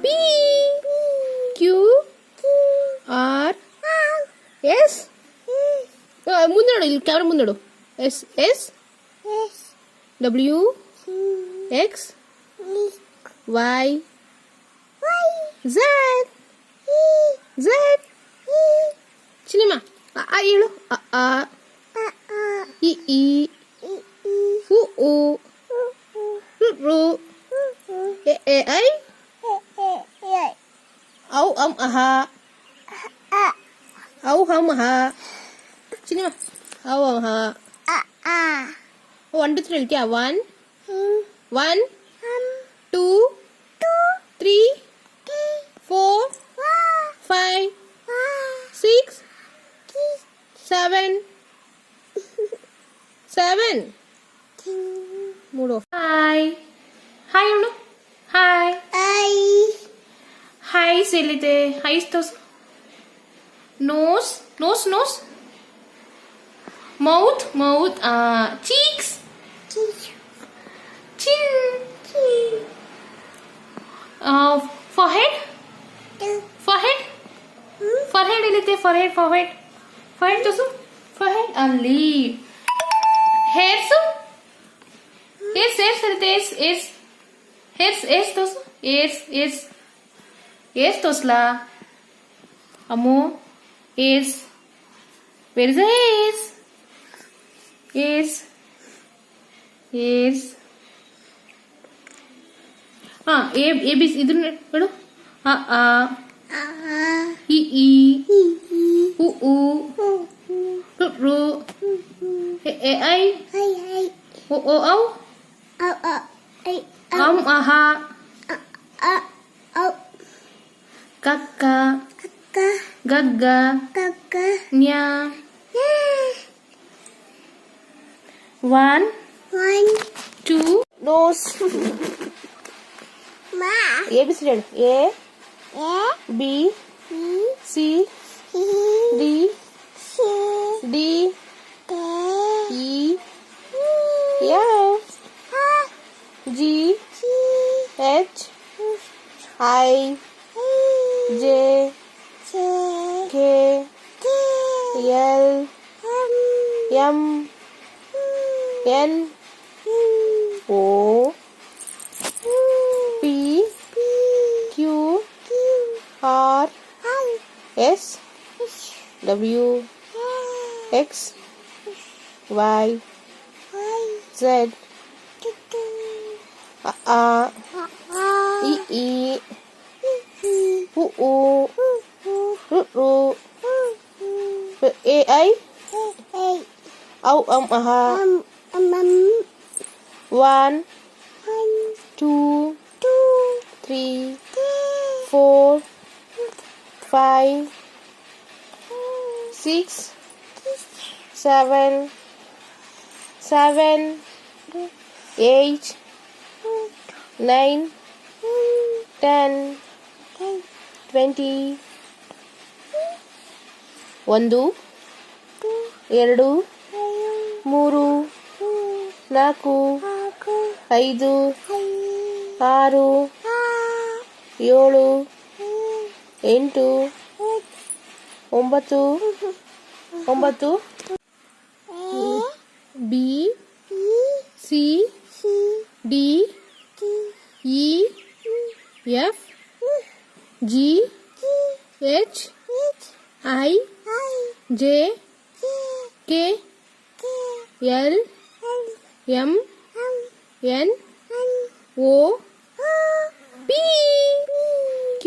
P Q R S ಮುಂದೆ ನೋಡು, ಇಲ್ಲಿ ಕ್ಯಾಮ್ರಾ ಮುಂದೆ ನೋಡು. S S W X Y Z Z ಚಿನಿಮಾ ಅ ಹೇಳು. ಅ ಇ ಈ ಉ ಊ ರು ಎ ಐ ಔ ಅಂ ಅಹ ಔ ಹಂ ಅಹ ಚಿನಿಮಾ ಔ ಅಂ ಅಹ 1 2 3 ಹೇಳ್ತೀಯಾ? 1 2 3 4 5 6 7 ಮೂಡು. ಹಾಯ್ ಹಾಯ್ ಅವಳು. ಹಾಯ್ ಹಾಯ್ ಎಲ್ಲಿದೆ? ಐಸ್ ತೋರ್ಸು. Nose nose nose. Mouth mouth. Cheeks chin. Forehead forehead forehead ಎಲ್ಲಿದೆ? ಫಾರ್ಹೆಡ್ ಫಾರ್ಹೆಡ್ ಫಾರ್ಹೆಡ್ ತೋರ್ಸು. ಫಾರ್ಹೆಡ್ ಅಲ್ಲಿ. ಹೇರ್ಸು ಏರ್ಸ್ ಏರ್ಸ್ ಇರುತ್ತೆ. ಏರ್ಸ್ ಏರ್ಸ್ ಹೇರ್ಸ್ ಏರ್ಸ್ ತೋರ್ಸು. ಏರ್ಸ್ ಏರ್ಸ್ ಏರ್ಸ್ ತೋರ್ಸ್ಲಾ ಅಮ್ಮು? Ears. Where is ears? Ears ears. A B ಇದನ್ನ ಹೇಳು. ಅ ಇ ಈ ಉ ಊ ರು ಎ ಐ ಓ ಔ ಅಂ ಅಹ ಕಕ್ಕ ಗಗ್ಗ ನ್ಯಾ. 1 2 ನೋಸ್. ABCD ಹೇಳು. A B C D D E F G H I J K L M N O P Q R S W X Y Z I ಈ ಉ ಊ ರು A I ಔ ಅಂ ಅಹ 1 2 3 4 5 6 7 8 9 10 20 1 2 3 4 5 6 7 8 9 B C D E F G H I J K L M N O P Q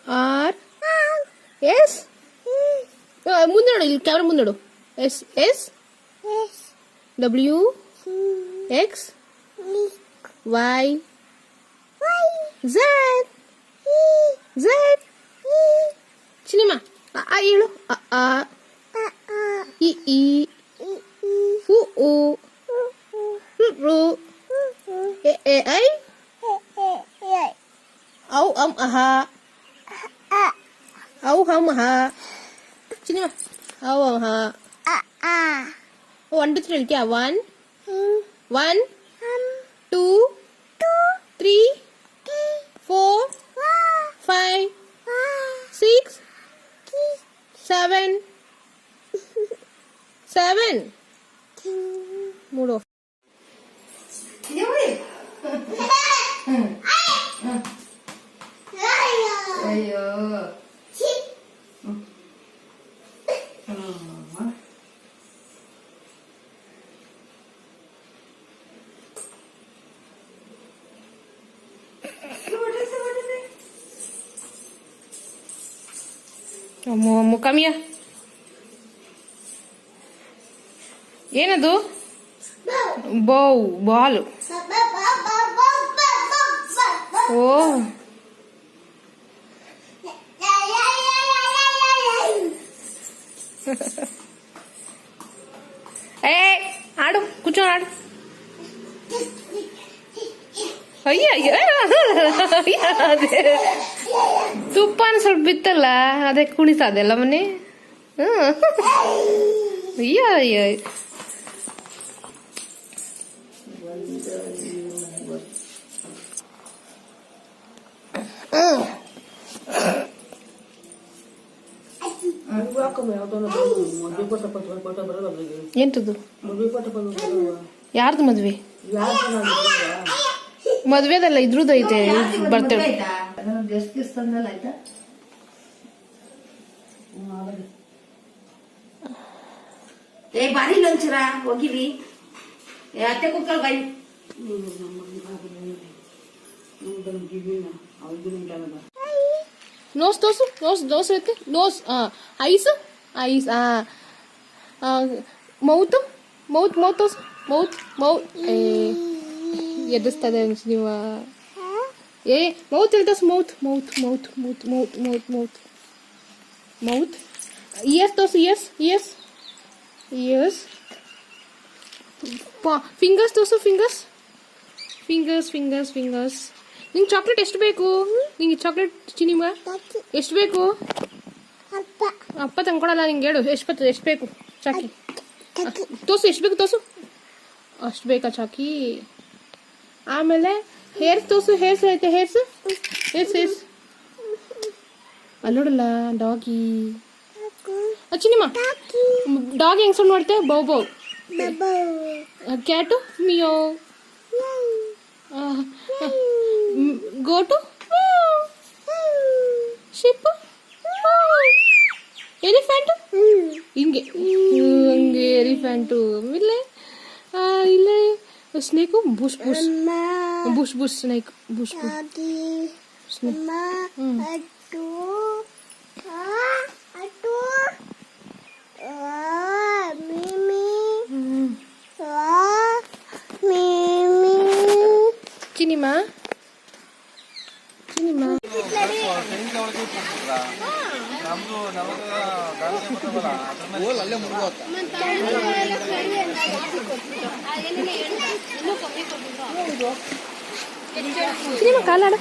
R S ಮುಂದೆ ನೋಡು, ಇಲ್ಲಿ camera ಮುಂದೆ ನೋಡು. S S W X Y Z Z ಚಿನಿಮಾ ಅ ಹೇಳು. ಅ ಇ ಈ ಉ ಊ ರು ಎ ಐ ಔ ಅಂ ಅಹ ಔ ಹಂ ಅಹ ಚಿನಿಮಾ ಔ ಅಂ ಅಹ 1 2 3 ಹೇಳ್ತೀಯಾ? 1 2 3 4 7. Mood off. ಅಯ್ಯೋ ಅಮ್ಮ ಕಮ್ಮಿಯ ಏನದು ಬೌ ಬಾಲು ಓ ಏ ಆಡು ಕೂರ್ಚೋ ಆಡು ಅಯ್ಯ ಅದೇ ತುಪ್ಪನ ಸ್ವಲ್ಪ ಬಿತ್ತಲ್ಲ ಅದೇ ಕುಣಿತ ಅದೆಲ್ಲ ಮನೆ ಅಯ್ಯ ಅಯ್ಯ ಎಂತದ್ದು ಯಾರ್ದು ಮದ್ವೆ ಮದ್ವೆದಲ್ಲ ಇದ್ರದ್ದು ಐತೆ ಬರ್ತೇವೆ ಏ ಬಾರಿ ಲಂಚರ ಹೋಗಿವಿ ಅತ್ತೆ ಕುಕ್ಕಲ್ ಬಾಯಿ ನೋಸ್ ದೋಸು ನೋಸ್ ದೋಸೆ ಐತೆ nose eyes eyes mouth mouth mouth ದೋಸು ಮೌತ್ ಮೌತ್ ಎದುರಿಸ್ತದೆ ನೀವು ಏ ಮೌತ್ ಹೇಳ್ತಾ mouth mouth mouth mouth mouth mouth mouth mouth ears ದೋಸು ಇಯರ್ಸ್ ಇಯರ್ಸ್ ಇಯರ್ಸ್ ಫಿಂಗರ್ಸ್ ದೋಸು ಫಿಂಗರ್ಸ್ ಫಿಂಗರ್ಸ್ ಫಿಂಗರ್ಸ್ ಫಿಂಗರ್ಸ್ ನಿಂಗೆ ಚಾಕ್ಲೇಟ್ ಎಷ್ಟು ಬೇಕು ನಿಂಗೆ ಚಾಕ್ಲೇಟ್ ಚಿನಿಮ ಎಷ್ಟು ಬೇಕು ಅಪ್ಪ ತಂದ್ಕೊಡಲ್ಲ ನಿಂಗೆ ಹೇಳು ಎಷ್ಟು ಬೇಕು ಚಾಕಿ ತೋಸು ಎಷ್ಟು ಬೇಕು ತೋಸು ಅಷ್ಟು ಬೇಕಾ ಚಾಕಿ ಆಮೇಲೆ ಹೇರ್ಸ್ ತೋಸು ಹೇರ್ಸ್ ಐತೆ ಹೇರ್ಸ್ ಹೇರ್ಸ್ ಹೇರ್ಸ್ ಅಲ್ಲಿ ನೋಡಲ್ಲ ಡಾಗಿ ಚಿನಿಮ ಡಾಗ್ ಹೆಂಗ್ ಸೌಂಡ್ ಮಾಡ್ತೆ ಬೌ ಬೌ ಕ್ಯಾಟು ಮಿಯೋ ಗೋಟು ಶಿಪ್ ಎಲಿಫೆಂಟು ಹಿಂಗೆ ಹಂಗೆ ಎಲಿಫೆಂಟು ಇಲ್ಲೇ ಇಲ್ಲೇ snake bush bush bush bush snake bush bush ಚಿನಿಮ ಚಿನಿಮ ಚಿನಿಮ ಕಾಲಾಡ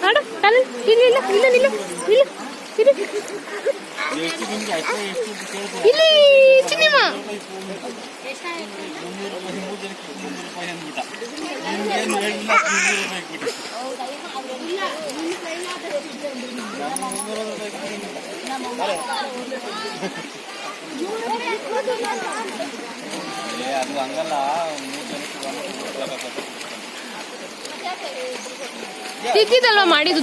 ಆಡ ಕಾಲ ಇಲ್ಲ ಇಲ್ಲ ಇಲ್ಲ ಇಲ್ಲ ಇಲ್ಲ ಇಲ್ಲಿ ಚಿನಿಮ ಅದು ಹಂಗಲ್ಲ ತಿದ್ದಿದಲ್ವಾ ಮಾಡಿದ್ದು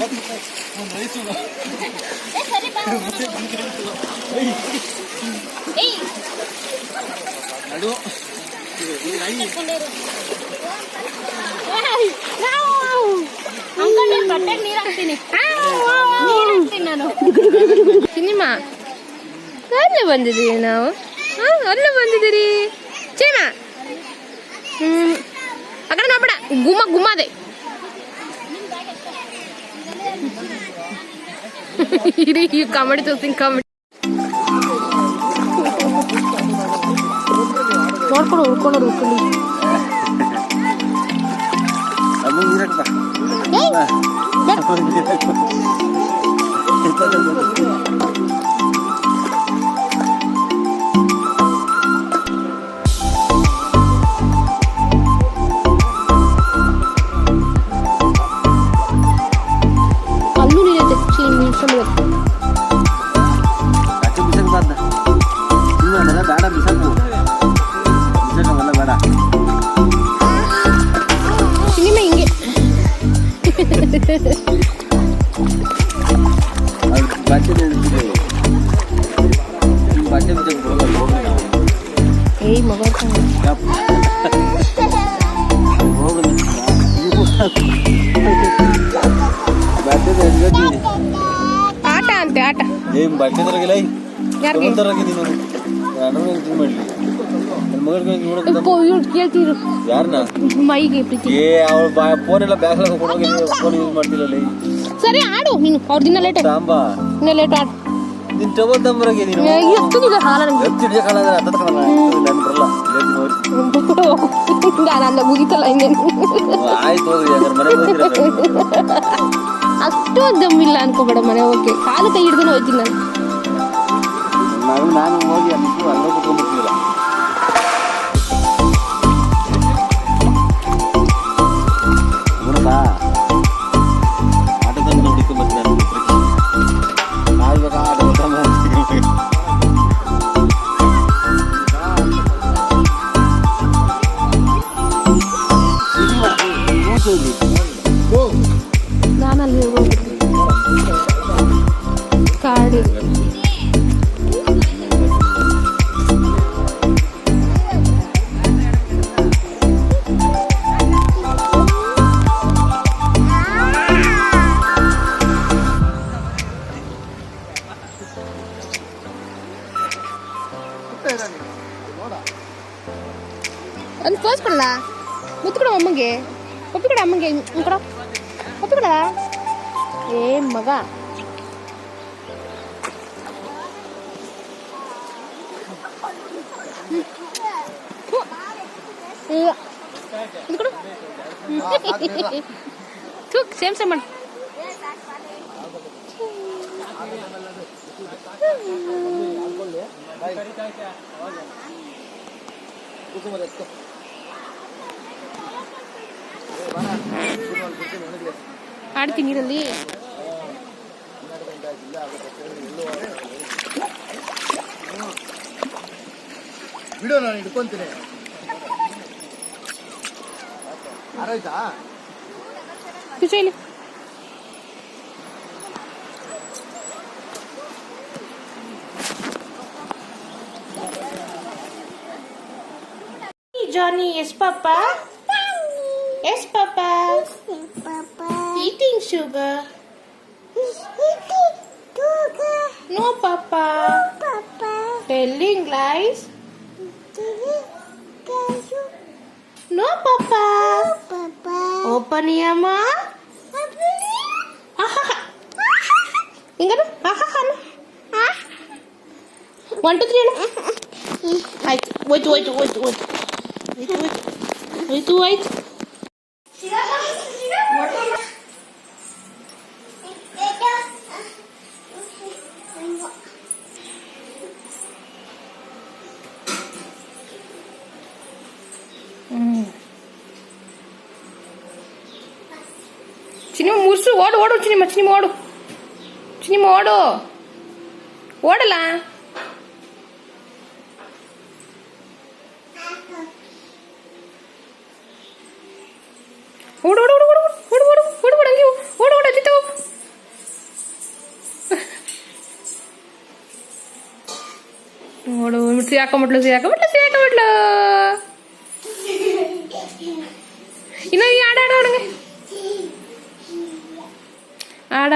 ನಡು ಸಿನಿಮಾ ಅಲ್ಲೇ ಬಂದಿದ್ದೀವಿ ನಾವು ಅಲ್ಲೇ ಬಂದಿದ್ದೀರಿ ಚೇನಾ ಆ ಕಡೆ ನೋಡ್ಬೇಡ ಗುಮ್ಮ ಗುಮ್ಮದೆ ಈ ಕಾಮಿಡಿ ತೋರ್ತೀನಿ ಕಾಮಿಡಿ ನೋಡ್ಕೊಂಡು ಹುಡ್ಕೊಂಡು ಹುಡ್ಕೊಂಡು ಅಲ್ಲೂ ನೀರೈತೆ ಏಯ್ ಮೊಬೈಲ್ ಆಟ ಅಂತೆ ಆಟ ಯಾರಿಗೆ ಕೇಳ್ತೀರು ಮೈಗೆ ಪ್ರೀತಿ ಸರಿ ಆಡು ನೀನು ಅವ್ರ ದಿನ ಲೇಟ್ ಇನ್ನ ಲೇಟ್ ಆಡು ಎತ್ತಿದೆ ಹಾಲ ನಾನು ಮುಗಿತಲ್ಲ ಹಿಂಗೆ ಅಷ್ಟು ದಮ್ಮಿಲ್ಲ ಅನ್ಕೋಬೇಡ ಮನೆ ಹೋಗಿ ಕಾಲು ಕೈ ಹಿಡ್ದು ಹೋಯ್ತೀನಿ ನಾನು ಹೋಗಿ ಅಲ್ಲೂ ಕುತ್ಕೊಂಡ್ಬಿಟ್ಟಿಲ್ಲ. ಆಟೋದಲ್ಲಿ ನೋಡಿಕೊಂಡು ಬರ್ತೀನಿ ಆಟ ನಾನಲ್ಲಿ ಕಾಡಿ ಒಂದು ಪೋಸ್ ಕೊಡಲ್ಲ ಮುತ್ತು ಕೊಡ ಅಮ್ಮಂಗೆ ಪಪ್ಪಿ ಕೊಡ ಅಮ್ಮಂಗೆ ಕೊಡ ಪಪ್ಪಿ ಕೊಡ ಏ ಮಗ ಸೇಮ್ ಸೇಮ್ ಮಾಡಿ ಆಡ್ತೀನಿ ನೀರಲ್ಲಿ ಬಿಡು ನಾನು ಹಿಡ್ಕೊಂತೀನಿ ಆರಾಯ್ತಾ ಇಲ್ಲಿ Johnny, yes, Papa. Yes, Papa. Eating sugar. No, Papa. Telling lies. No, Papa. Open your mouth. Inga ha ha ha. 1 2 3 wait. Wait. Chini mursu odu chini odu odala ಓಡು ಹಂಗೆ ಓಡು ಅತ್ತಿತ್ತು ಓಡು ಸಿಗಾಕೊಂಬಿಟ್ಲು ಇನ್ನ ನೀ ಆಡ ಅವನಿಗೆ ಆಡ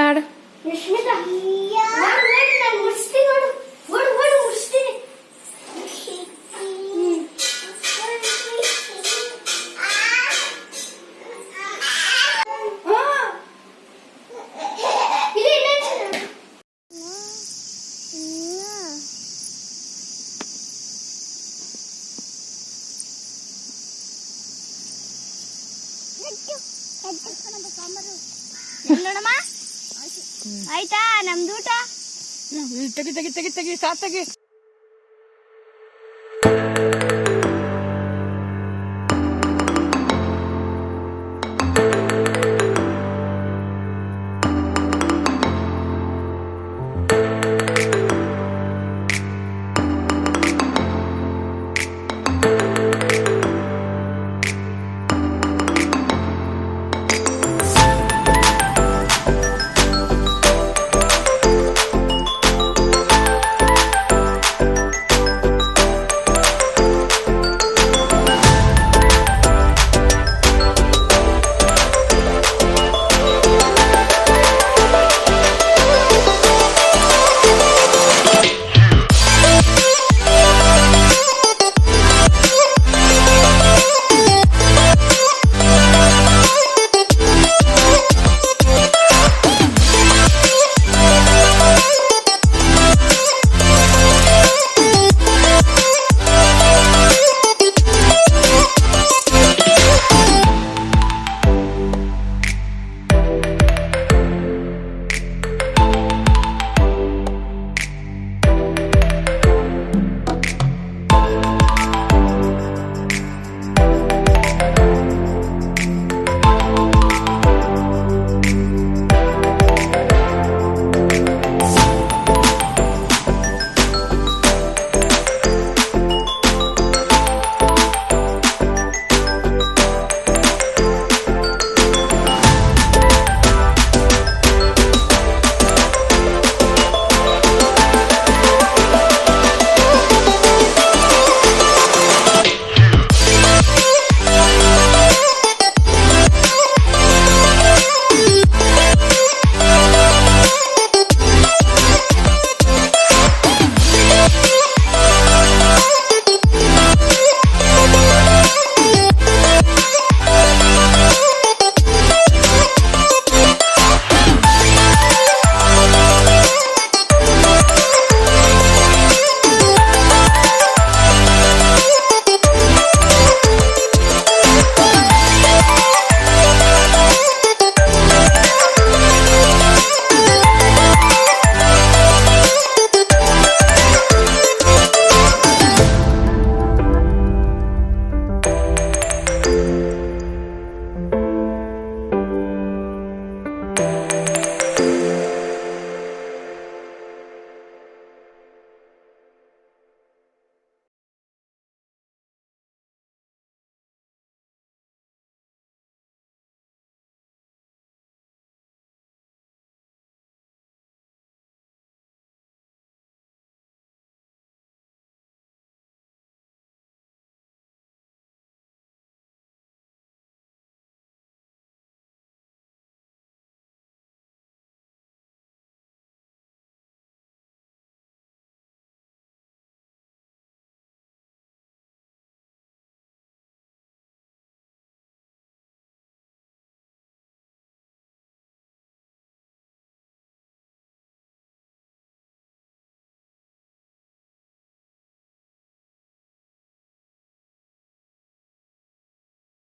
ಆಯ್ತಾ ನಮ್ದು ಊಟ ತೆಗಿ ಸಾತ್ ತೆಗಿ